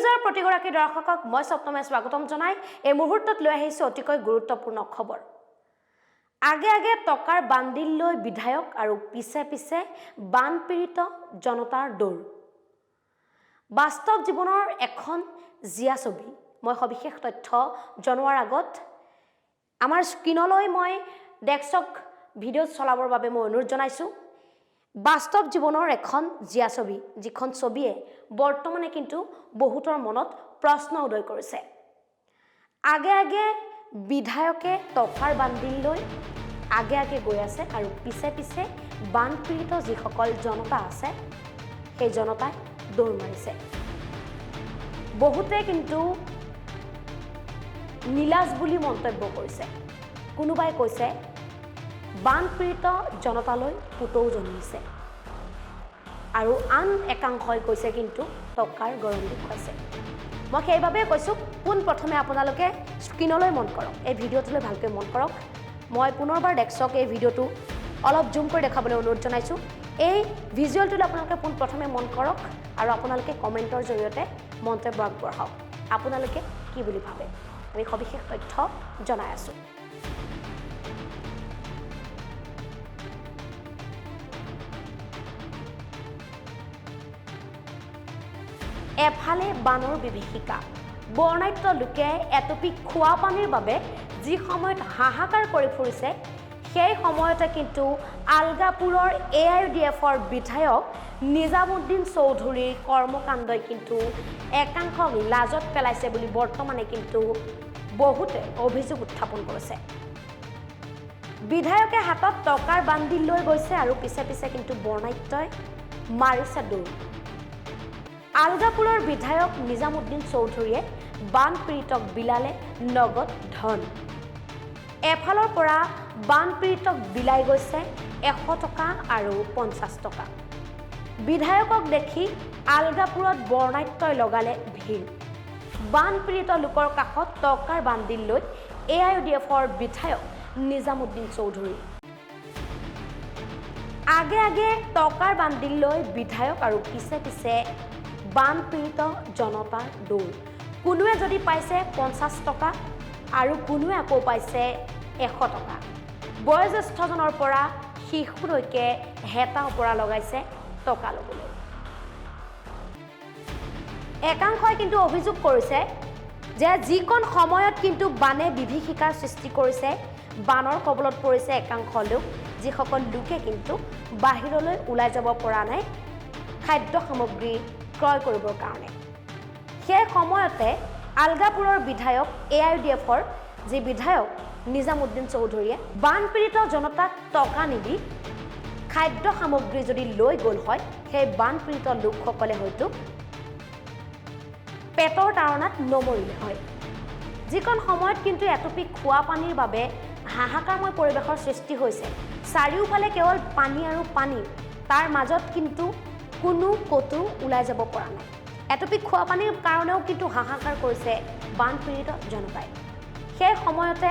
নিউজৰ প্ৰতিগৰাকী দৰ্শকক মই সপ্তমে স্বাগতম জনাই এই মুহূৰ্তত লৈ আহিছো অতিকৈ গুৰুত্বপূৰ্ণ খবৰ আগে টকাৰ বান্দিল লৈ বিধায়ক আৰু পিছে বানপীড়িত জনতাৰ দৌৰ বাস্তৱ জীৱনৰ এখন জিয়া ছবি মই সবিশেষ তথ্য জনোৱাৰ আগত আমাৰ স্ক্ৰিনলৈ মই ডেস্কটপ ভিডিঅ' চলাবৰ বাবে মই অনুৰোধ জনাইছো বাস্তৱ জীৱনৰ এখন জিয়া ছবি যিখন ছবিয়ে বৰ্তমানে কিন্তু বহুতৰ মনত প্ৰশ্ন উদয় কৰিছে আগে বিধায়কে টকাৰ বান্দিল লৈ আগে গৈ আছে আৰু পিছে বানপীড়িত যিসকল জনতা আছে সেই জনতাই দৌৰ মাৰিছে বহুতে কিন্তু নীলাজ বুলি মন্তব্য কৰিছে কোনোবাই কৈছে বানপীড়িত জনতালৈ পুতৌ জন্মিছে আৰু আন একাংশই কৈছে কিন্তু টকাৰ গৰম দেখুৱাইছে মই সেইভাবে কৈছো কোন প্ৰথমে আপোনালোকে স্ক্ৰিনলৈ মন কৰক এই ভিডিঅ'টোলৈ ভালকৈ মন কৰক মই পুনৰবাৰ ডেস্কটপ এই ভিডিঅ'টো অলপ জুম কৰি দেখাবলৈ অনুৰোধ জনাইছো এই ভিজুৱেলটোলৈ আপোনালোকে পোন প্ৰথমে মন কৰক আৰু আপোনালোকে কমেন্টৰ জৰিয়তে মন্তব্য আগবঢ়াওক আপোনালোকে কি বুলি ভাবে আমি সবিশেষ তথ্য জনাই আছো এফালে বানৰ বিভীষিকা বৰ্ণাঢ্য লোকে এটপি খোৱা পানীৰ বাবে যি সময়ত হাহাকাৰ কৰি ফুৰিছে সেই সময়তে কিন্তু আলগাপুৰৰ AIUDFৰ বিধায়ক নিজামুদ্দিন চৌধুৰীৰ কৰ্মকাণ্ডই কিন্তু একাংশক লাজত পেলাইছে বুলি বৰ্তমানে কিন্তু বহুতে অভিযোগ উত্থাপন কৰিছে বিধায়কে হাতত টকাৰ বান্দিল লৈ গৈছে আৰু পিছে কিন্তু বৰ্ণাঢ্যই মাৰিছে দৌৰ আলগাপুৰৰ বিধায়ক নিজামুদ্দিন চৌধুৰীয়ে বানপীড়িতক বিলালে নগদ ধন এফালৰ পৰা বানপীড়িতক বিলাই গৈছে 100 টকা আৰু 50 টকা বিধায়কক দেখি আলগাপুৰত বৰ্ণাঢ্যই লগালে ভিৰ বানপীড়িত লোকৰ কাষত টকাৰ বান্দিল লৈ AIUDFৰ বিধায়ক নিজামুদ্দিন চৌধুৰী আগে টকাৰ বান্দিল লৈ বিধায়ক আৰু পিছে বানপীড়িত জনতাৰ দৌৰ কোনোৱে যদি পাইছে 50 টকা আৰু কোনোৱে আকৌ পাইছে 100 টকা বয়োজ্যেষ্ঠজনৰ পৰা শিশুলৈকে হেতা ওপৰা লগাইছে টকা ল'বলৈ একাংশই কিন্তু অভিযোগ কৰিছে যে যিকোন সময়ত কিন্তু বানে বিভীষিকাৰ সৃষ্টি কৰিছে বানৰ কবলত পৰিছে একাংশ লোক যিসকল লোকে কিন্তু বাহিৰলৈ ওলাই যাব পৰা নাই খাদ্য সামগ্ৰী ক্ৰয় কৰিবৰ কাৰণে সেই সময়তে আলগাপুৰৰ বিধায়ক AIUDFৰ যি বিধায়ক নিজামুদ্দিন চৌধুৰীয়ে বানপীড়িত জনতাক টকা নিদি খাদ্য সামগ্ৰী যদি লৈ গ'ল হয় সেই বানপীড়িত লোকসকলে হয়তো পেটৰ তাৰণাত নমৰিলে হয় যিকোন সময়ত কিন্তু এটপি খোৱা পানীৰ বাবে হাহাকাৰময় পৰিৱেশৰ সৃষ্টি হৈছে চাৰিওফালে কেৱল পানী আৰু পানী তাৰ মাজত কিন্তু কোনো কতো ওলাই যাব পৰা নাই এটপি খোৱা পানীৰ কাৰণেও কিন্তু হাহাকাৰ কৰিছে বানপীড়িত জনতাই সেই সময়তে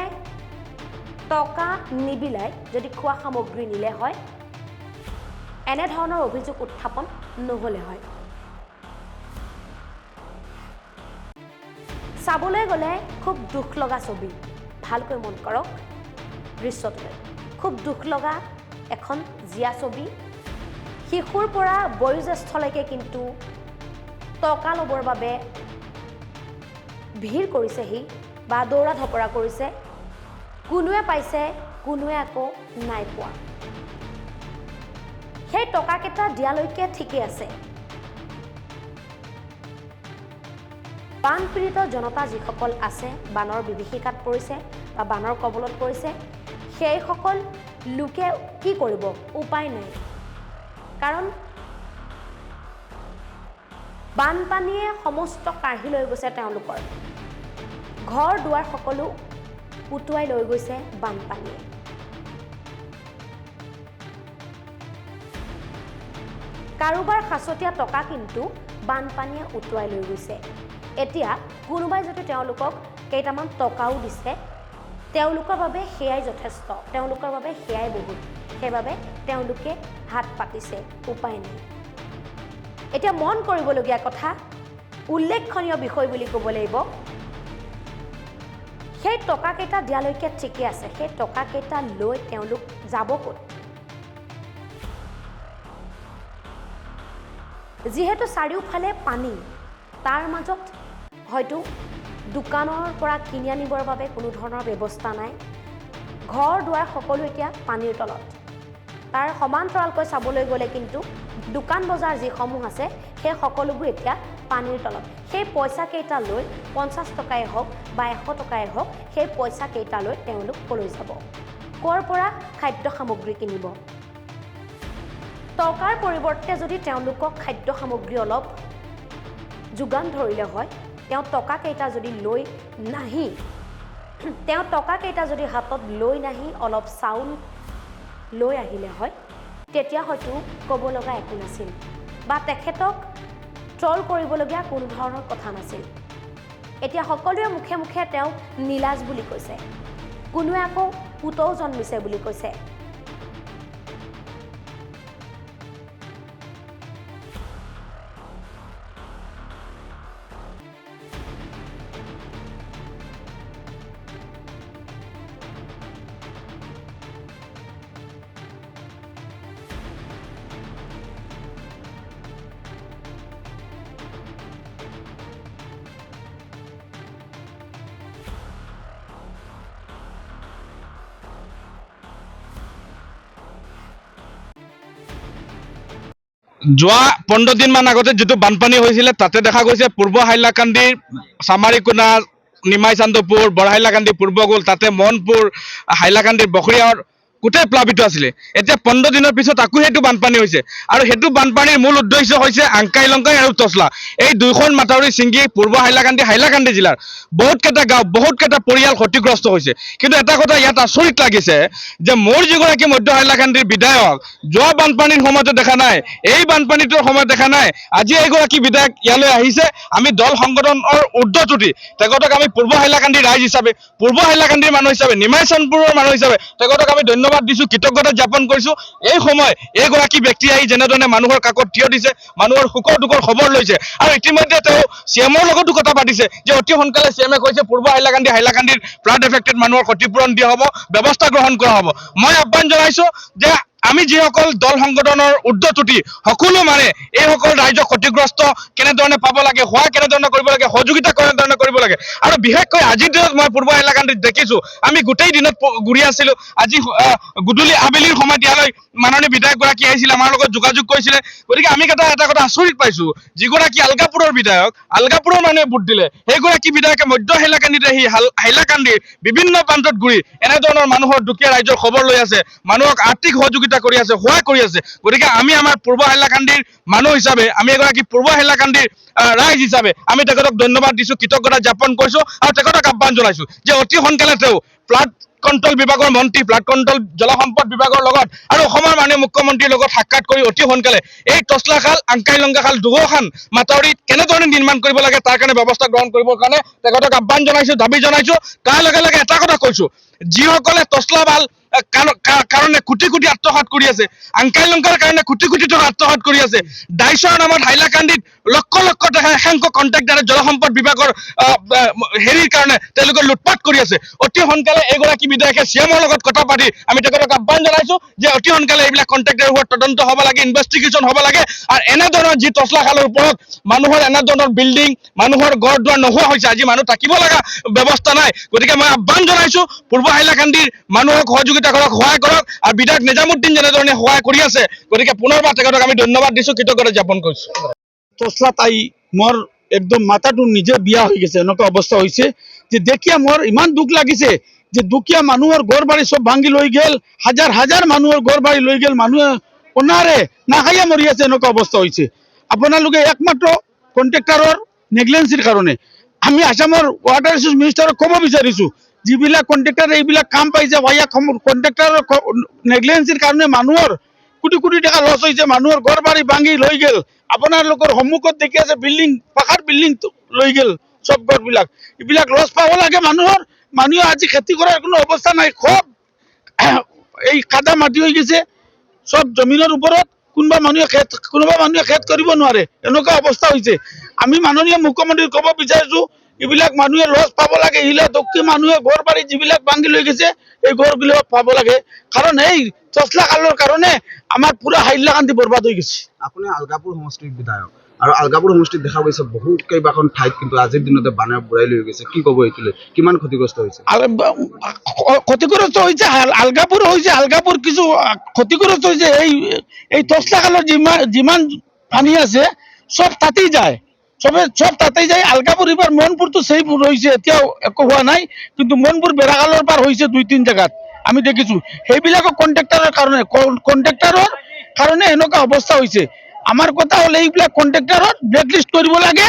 টকা নিবিলাই যদি খোৱা সামগ্ৰী নিলে হয় এনে ধৰণৰ অভিযোগ উত্থাপন নহলে হয় চাবলৈ গ'লে খুব দুখ লগা ছবি ভালকৈ মন কৰক দৃশ্যটোলৈ খুব দুখ লগা এখন জিয়া ছবি শিশুৰ পৰা বয়োজ্যেষ্ঠলৈকে কিন্তু টকা ল'বৰ বাবে ভিৰ কৰিছেহি বা দৌৰা ধপৰা কৰিছে কোনোৱে পাইছে কোনোৱে আকৌ নাই পোৱা সেই টকাকেইটা দিয়ালৈকে ঠিকই আছে বানপীড়িত জনতা যিসকল আছে বানৰ বিভীষিকাত পৰিছে বা বানৰ কবলত পৰিছে সেই সকল লোকে কি কৰিব উপায় নাই কাৰণ বানপানীয়ে সমস্ত কাঢ়ি লৈ গৈছে তেওঁলোকৰ ঘৰ দুৱাৰ সকলো উটুৱাই লৈ গৈছে বানপানীয়ে কাৰোবাৰ খাছতীয়া টকা কিন্তু বানপানীয়ে উটুৱাই লৈ গৈছে এতিয়া কোনোবাই যদি তেওঁলোকক কেইটামান টকাও দিছে তেওঁলোকৰ বাবে সেয়াই যথেষ্ট তেওঁলোকৰ বাবে সেয়াই বহুত সেইবাবে তেওঁলোকে হাত পাতিছে উপায় নাই এতিয়া মন কৰিবলগীয়া কথা উল্লেখনীয় বিষয় বুলি ক'ব লাগিব সেই টকাকেইটা দিয়ালৈকে ঠিকে আছে সেই টকাকেইটা লৈ তেওঁলোক যাব ক'ত যিহেতু চাৰিওফালে পানী তাৰ মাজত হয়তো দোকানৰ পৰা কিনি আনিবৰ বাবে কোনো ধৰণৰ ব্যৱস্থা নাই ঘৰ দুৱাৰ সকলো এতিয়া পানীৰ তলত তাৰ সমান্তৰালকৈ চাবলৈ গ'লে কিন্তু দোকান বজাৰ যিসমূহ আছে সেই সকলোবোৰ এতিয়া পানীৰ তলত সেই পইচা কেইটা লৈ 50 টকাই হওক বা 100 টকাই হওক সেই পইচা কেইটা লৈ তেওঁলোক কলৈ যাব কৰ পৰা খাদ্য সামগ্ৰী কিনিব টকাৰ পৰিৱৰ্তে যদি তেওঁলোকক খাদ্য সামগ্ৰী অলপ যোগান ধৰিলে হয় তেওঁ টকা কেইটা যদি লৈ নাহি তেওঁ টকা কেইটা যদি হাতত লৈ নাহি অলপ চাউল লৈ আহিলে হয় তেতিয়া হয়তো ক'ব লগা একো নাছিল বা তেখেতক ট্ৰল কৰিবলগীয়া কোনো ধৰণৰ কথা নাছিল এতিয়া সকলোৱে মুখে মুখে তেওঁ নীলাজ বুলি কৈছে কোনোৱে আকৌ পুতৌ জন্মিছে বুলি কৈছে যোৱা 15 দিন মান আগতে যেটো বানপানী হৈছিল তাতে দেখা গৈছে পূৰ্ব হাইলাকান্দিৰ সামাৰিকুনা নিমাই চান্দপুৰ বৰহাইলাকান্দি পূৰ্বগোল তাতে মনপুৰ হাইলাকান্দিৰ বখৰিয়াৰ গোটেই প্লাবিত আছিল এতিয়া 15 দিনৰ পিছত আকৌ হেতু বানপানী হৈছে আৰু হেতু বানপানীৰ মূল উদ্দেশ্য হৈছে আংকাই লংকাই আৰু তছলা এই দুইখন মাথাউৰি ছিংগি পূৰ্ব হাইলাকান্দি জিলাৰ বহুত কেইটা গাঁও বহুত কেইটা পৰিয়াল ক্ষতিগ্ৰস্ত হৈছে কিন্তু এটা কথা ইয়াত আচৰিত লাগিছে যে মোৰ যিগৰাকী মধ্য হাইলাকান্দিৰ বিধায়ক যোৱা বানপানীৰ সময়তে দেখা নাই এই বানপানীটোৰ সময়ত দেখা নাই আজি এইগৰাকী বিধায়ক ইয়ালৈ আহিছে আমি দল সংগঠনৰ ঊৰ্ধ্বতুতি তেখেতক আমি পূৰ্ব হাইলাকান্দিৰ ৰাইজ হিচাপে পূৰ্ব হাইলাকান্দিৰ মানুহ হিচাপে নিমাই চান্দপুৰৰ মানুহ হিচাপে তেখেতক আমি ধন্যবাদ দিছো কৃতজ্ঞতা জ্ঞাপন কৰিছো এই সময় এইগৰাকী ব্যক্তি আহি যেনেধৰণে মানুহৰ কাকত থিয় দিছে মানুহৰ সুখৰ দুখৰ খবৰ লৈছে আৰু ইতিমধ্যে তেওঁ চিএমৰ লগতো কথা পাতিছে যে অতি সোনকালে চিএমে কৈছে পূৰ্ব হাইলাকান্দিৰ ফ্লাড এফেক্টেড মানুহৰ ক্ষতিপূৰণ দিয়া হ'ব ব্যৱস্থা গ্ৰহণ কৰা হ'ব মই আহ্বান জনাইছো যে আমি যিসকল দল সংগঠনৰ ঊৰ্ধ্বতুতি সকলো মানে এইসকল ৰাইজক ক্ষতিগ্ৰস্ত কেনেধৰণে পাব লাগে হোৱা কেনেধৰণে কৰিব লাগে সহযোগিতা কেনেধৰণে কৰিব লাগে আৰু বিশেষকৈ আজিৰ দিনত মই পূৰ্ব হাইলাকান্দিত দেখিছো আমি গোটেই দিনত ঘূৰি আছিলো আজি গুদুলি আবেলিৰ সময়ত ইয়ালৈ মাননীয় বিধায়কগৰাকী আহিছিল আমাৰ লগত যোগাযোগ কৰিছিলে গতিকে আমি এটা কথা আচৰিত পাইছো যিগৰাকী আলগাপুৰৰ বিধায়ক আলগাপুৰৰ মানুহে ভোট দিলে সেইগৰাকী বিধায়কে মধ্য হাইলাকান্দিত আহি হাইলাকান্দিৰ বিভিন্ন প্ৰান্তত ঘূৰি এনেধৰণৰ মানুহৰ দুখীয়া ৰাইজৰ খবৰ লৈ আছে মানুহক আৰ্থিক সহযোগিতা কৰি আছে সহায় কৰি আছে গতিকে আমি আমাৰ পূৰ্ব হাইলাকান্দিৰ মানুহ হিচাপে আমি এগৰাকী পূৰ্ব হাইলাকান্দিৰ ৰাইজ হিচাপে আমি তেখেতক ধন্যবাদ দিছো কৃতজ্ঞতা জ্ঞাপন কৰিছো আৰু তেখেতক আহ্বান জনাইছো যে অতি সোনকালে তেওঁ ফ্লাড কন্ট্ৰোল বিভাগৰ মন্ত্ৰী ফ্লাড কন্ট্ৰোল জলসম্পদ বিভাগৰ লগত আৰু অসমৰ মাননীয় মুখ্যমন্ত্ৰীৰ লগত সাক্ষাৎ কৰি অতি সোনকালে এই টছলাখাল আংকাইলংকাখাল দুয়োখন মাথাউৰি কেনেধৰণে নিৰ্মাণ কৰিব লাগে তাৰ কাৰণে ব্যৱস্থা গ্ৰহণ কৰিবৰ কাৰণে তেখেতক আহ্বান জনাইছো দাবী জনাইছো তাৰ লগে লগে এটা কথা কৈছো যিসকলে টছলাবাল কাৰণে কোটি কোটি আত্মসাৎ কৰি আছে আংকাই লংকাৰ কাৰণে কোটি কোটি টকা আত্মসাৎ কৰি আছে ডাইছৰ নামত হাইলাকান্দিত লক্ষ লক্ষ টকা একাংশ কণ্ট্ৰেক্টাৰে জলসম্পদ বিভাগৰ হেৰিৰ কাৰণে তেওঁলোকে লুটপাট কৰি আছে অতি সোনকালে এগৰাকী বিধায়কে চিএমৰ লগত কথা পাতি আমি তেখেতক আহ্বান জনাইছো যে অতি সোনকালে এইবিলাক কণ্ট্ৰেক্টাৰৰ ওপৰত তদন্ত হ'ব লাগে ইনভেষ্টিগেশ্যন হ'ব লাগে আৰু এনেধৰণৰ যি টছলাখালৰ ওপৰত মানুহৰ এনেধৰণৰ বিল্ডিং মানুহৰ ঘৰ দুৱাৰ নোহোৱা হৈছে আজি মানুহ থাকিব লগা ব্যৱস্থা নাই গতিকে মই আহ্বান জনাইছো পূৰ্ব হাইলাকান্দিৰ মানুহক সহযোগিতা কৰক সহায় কৰক আৰু বিধায়ক নিজামুদ্দিন যেনেধৰণে সহায় কৰি আছে গতিকে পুনৰবাৰ তেখেতক আমি ধন্যবাদ দিছো কৃতজ্ঞতা জ্ঞাপন কৰিছো টছলা তাই মোৰ একদম মাথাটো নিজে বিয়া হৈ গৈছে এনেকুৱা অৱস্থা হৈছে যে দেখিয়া মোৰ ইমান দুখ লাগিছে যে দুখীয়া মানুহৰ ঘৰ বাৰী সব ভাঙি লৈ গেল হাজাৰ হাজাৰ মানুহৰ ঘৰ বাৰী লৈ গেল মানুহে অনাৰে নাখাইয়া মৰি আছে এনেকুৱা অৱস্থা হৈছে আপোনালোকে একমাত্ৰ কণ্ট্ৰেক্টাৰৰ নেগলেঞ্চিৰ কাৰণে আমি আসামৰ ৱাটাৰ ৰিচোৰ্চ মিনিষ্টাৰক ক'ব বিচাৰিছো যিবিলাক কণ্ট্ৰেক্টাৰে এইবিলাক কাম পাইছে কণ্ট্ৰেক্টাৰৰ নেগলেঞ্চিৰ কাৰণে মানুহৰ কোটি কোটি টকা লছ হৈছে মানুহৰ ঘৰ বাৰী ভাঙি লৈ গেল আপোনালোকৰ সন্মুখত দেখি আছে বিল্ডিং পাকাৰ বিল্ডিং লৈ গেল সব ঘৰবিলাক এইবিলাক লছ পাব লাগে মানুহে আজি খেতি কৰাৰ কোনো অৱস্থা নাই খুব এই কাদা মাটি হৈ গৈছে সব জমিনৰ ওপৰত কোনোবা মানুহে খেত কৰিব নোৱাৰে এনেকুৱা অৱস্থা হৈছে আমি মাননীয় মুখ্যমন্ত্ৰীক ক'ব বিচাৰিছো এইবিলাক মানুহে লছ পাব লাগে, এইবিলাক দুখী মানুহে ঘৰ বাৰী যিবিলাক ভাঙি লৈ গৈছে এই ঘৰবিলাক পাব লাগে, কাৰণ এই 10 লাখ আলুৰ কাৰণে আমাৰ পুৰা হাইলাকান্দি বৰবাদ হৈ গৈছে। আপুনি আলগাপুৰ সমষ্টিৰ বিধায়ক আৰু আলগাপুৰ সমষ্টিত দেখা গৈছে বহুত কেইবাখন ঠাইত কিন্তু আজিৰ দিনতে বানে বুৰাই লৈ গৈছে, কি ক'ব এইটোলৈ, কিমান ক্ষতিগ্ৰস্ত হৈছে? ক্ষতিগ্ৰস্ত হৈছে আলগাপুৰ হৈছে, আলগাপুৰ কিছু ক্ষতিগ্ৰস্ত হৈছে। এই 10 লাখ আলুৰ যিমান পানী আছে সব তাতেই যায়, সব তাতেই যায়। আলগাপুৰ এবাৰ মনপুৰটো ছেভ হৈছে, এতিয়াও একো হোৱা নাই, কিন্তু মনপুৰ বেৰাকালৰ পাৰ হৈছে 2-3 জেগাত আমি দেখিছো। সেইবিলাকক কণ্ট্ৰেক্টাৰৰ কাৰণে এনেকুৱা অৱস্থা হৈছে। আমাৰ কথা হ'ল এইবিলাক কণ্ট্ৰেক্টাৰত ব্লেকলিষ্ট কৰিব লাগে,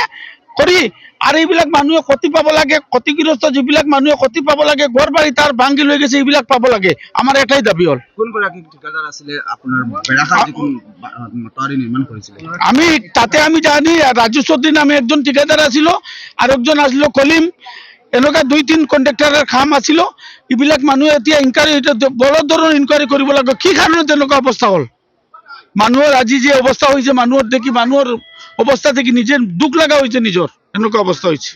কৰি আৰু এইবিলাক মানুহে ক্ষতি পাব লাগে, ক্ষতিগ্ৰস্ত যিবিলাক মানুহে ক্ষতি পাব লাগে, ঘৰ বাৰী তাৰ ভাঙি লৈ গৈছে, এইবিলাক পাব লাগে। আমাৰ এটাই দাবী হ'ল। কোনগৰাকী ঠিকাদাৰ আছিলে আপোনাৰ বেৰাখাৰ যিখন মটৱাৰী নিৰ্মাণ কৰিছিলে? আমি জানি ৰাজু চৌধুৰী নামে একজন ঠিকাদাৰ আছিল আৰু একজন আছিল কলিম, এনেকুৱা 2-3 কণ্ট্ৰেক্টাৰৰ কাম আছিল। এইবিলাক মানুহে এতিয়া ইনকুৱাৰী, বড়ো ধৰণৰ ইনকুৱাৰী কৰিব লাগে, কি কাৰণত এনেকুৱা অৱস্থা হ'ল। মানুহৰ আজি যে অৱস্থা হৈছে, মানুহৰ দেখি মানুহৰ অৱস্থা দেখি নিজে দুখ লগা হৈছে, নিজৰ এনেকুৱা অৱস্থা হৈছে।